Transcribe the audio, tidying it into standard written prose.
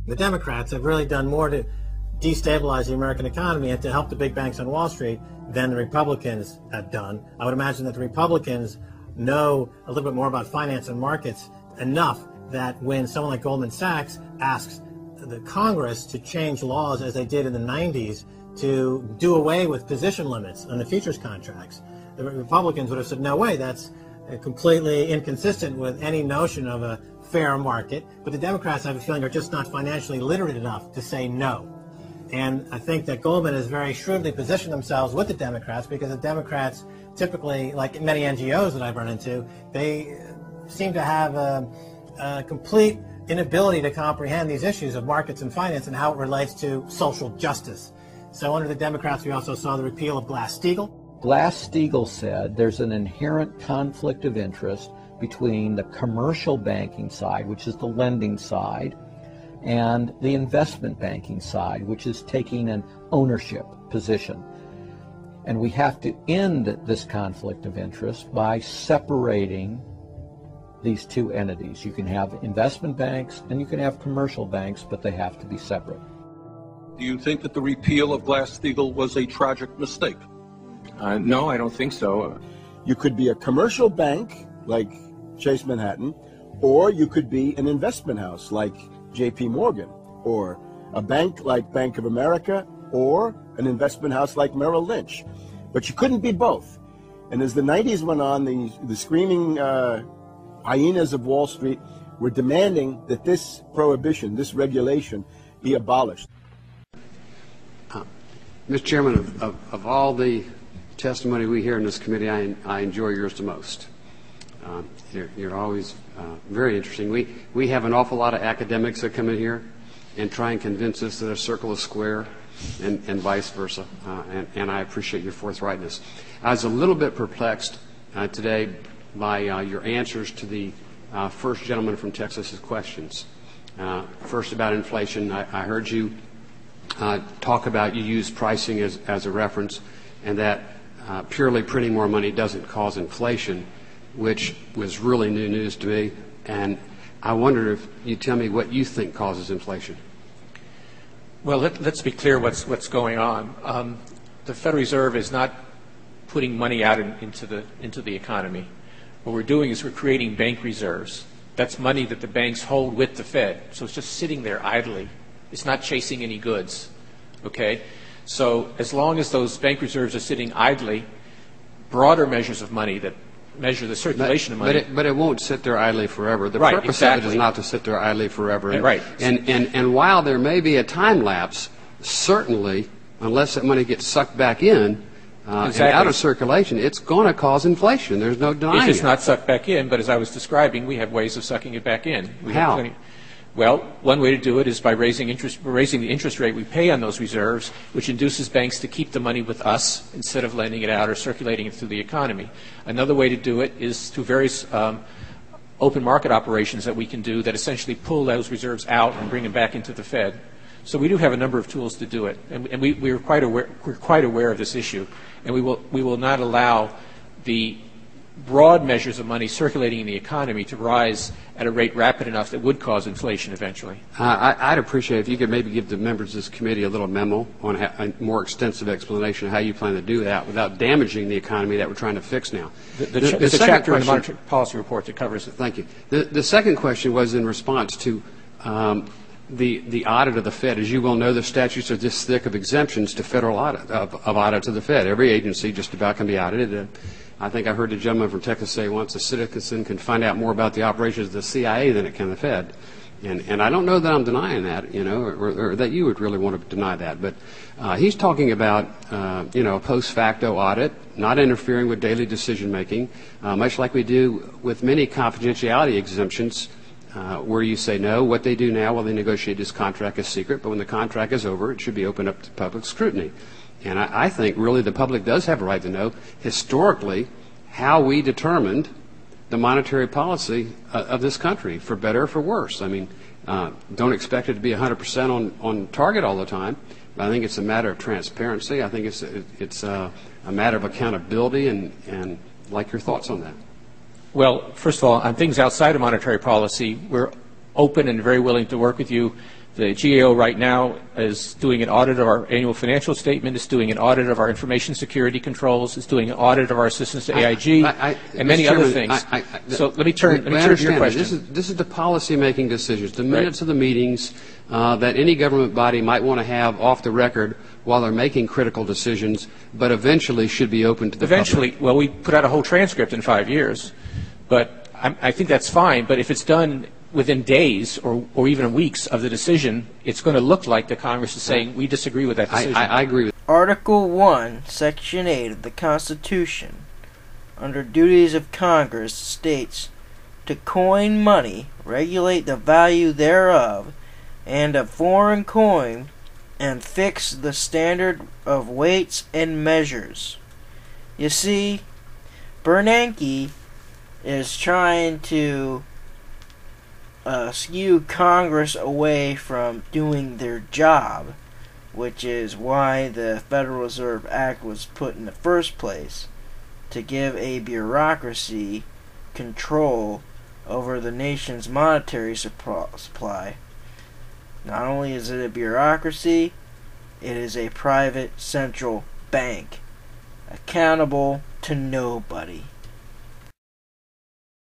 The Democrats have really done more to destabilize the American economy and to help the big banks on Wall Street than the Republicans have done. I would imagine that the Republicans know a little bit more about finance and markets enough that when someone like Goldman Sachs asks the Congress to change laws as they did in the 90s to do away with position limits on the futures contracts, the Republicans would have said, no way, that's completely inconsistent with any notion of a fair market. But the Democrats, I have a feeling, are just not financially literate enough to say no. And I think that Goldman has very shrewdly positioned themselves with the Democrats, because the Democrats typically, like many NGOs that I've run into, they seem to have a complete inability to comprehend these issues of markets and finance and how it relates to social justice. So under the Democrats, we also saw the repeal of Glass-Steagall. Glass-Steagall said there's an inherent conflict of interest between the commercial banking side, which is the lending side, and the investment banking side, which is taking an ownership position. And we have to end this conflict of interest by separating these two entities. You can have investment banks and you can have commercial banks, but they have to be separate. Do you think that the repeal of Glass-Steagall was a tragic mistake? No, I don't think so. You could be a commercial bank like Chase Manhattan, or you could be an investment house like J.P. Morgan, or a bank like Bank of America, or an investment house like Merrill Lynch. But you couldn't be both. And as the 90s went on, the screaming hyenas of Wall Street were demanding that this prohibition, this regulation, be abolished. Mr. Chairman, of all the testimony we hear in this committee, I enjoy yours the most. You're always very interesting. We have an awful lot of academics that come in here and try and convince us that a circle is square, and vice versa, and I appreciate your forthrightness. I was a little bit perplexed today by your answers to the first gentleman from Texas's questions. First about inflation, I heard you talk about, you use pricing as a reference, and that purely printing more money doesn't cause inflation, which was really new news to me. And I wonder if you tell me what you think causes inflation. Well, let's be clear what's going on. The Federal Reserve is not putting money out into the economy. What we're doing is we're creating bank reserves. That's money that the banks hold with the Fed. So it's just sitting there idly. It's not chasing any goods. Okay? So as long as those bank reserves are sitting idly, broader measures of money that measure the circulation of money. But it won't sit there idly forever. The right, purpose exactly. of it is not to sit there idly forever. And, right. And while there may be a time lapse, certainly, unless that money gets sucked back in and out of circulation, it's going to cause inflation. There's no denying it. If it's not sucked back in, but as I was describing, we have ways of sucking it back in. How? Well, one way to do it is by raising the interest rate we pay on those reserves, which induces banks to keep the money with us instead of lending it out or circulating it through the economy. Another way to do it is through various open market operations that we can do that essentially pull those reserves out and bring them back into the Fed. So we do have a number of tools to do it, and we're quite aware of this issue, and we will not allow the broad measures of money circulating in the economy to rise at a rate rapid enough that would cause inflation eventually. I'd appreciate if you could maybe give the members of this committee a little memo on a more extensive explanation of how you plan to do that without damaging the economy that we're trying to fix now. There's a chapter in the Monetary Policy Report that covers it. Thank you. The second question was in response to the audit of the Fed. As you well know, the statutes are this thick of exemptions to federal audit, of audits of the Fed. Every agency just about can be audited. I think I heard the gentleman from Texas say once a citizen can find out more about the operations of the CIA than it can the Fed. And I don't know that I'm denying that, or that you would really want to deny that. But he's talking about, a post facto audit, not interfering with daily decision making, much like we do with many confidentiality exemptions, where you say no, what they do now, they negotiate this contract is secret, but when the contract is over, it should be opened up to public scrutiny. And I think really the public does have a right to know historically how we determined the monetary policy of this country, for better or for worse. I mean, don't expect it to be 100% on target all the time, but I think it's a matter of transparency. I think it's a matter of accountability, and like your thoughts on that. Well, first of all, on things outside of monetary policy, we're open and very willing to work with you The GAO right now is doing an audit of our annual financial statement, is doing an audit of our information security controls, is doing an audit of our assistance to AIG, and many other things. So let me turn to your question. This is the policy-making decisions, the minutes of the meetings that any government body might want to have off the record while they're making critical decisions, but eventually should be open to the public. Well, we put out a whole transcript in 5 years, but I think that's fine. But if it's done within days or even weeks of the decision, it's going to look like the Congress is saying we disagree with that decision. I agree with Article 1, Section 8 of the Constitution, under duties of Congress, states to coin money, regulate the value thereof, and of foreign coin, and fix the standard of weights and measures. You see, Bernanke is trying to skew Congress away from doing their job, which is why the Federal Reserve Act was put in the first place, to give a bureaucracy control over the nation's monetary supply. Not only is it a bureaucracy, it is a private central bank, accountable to nobody.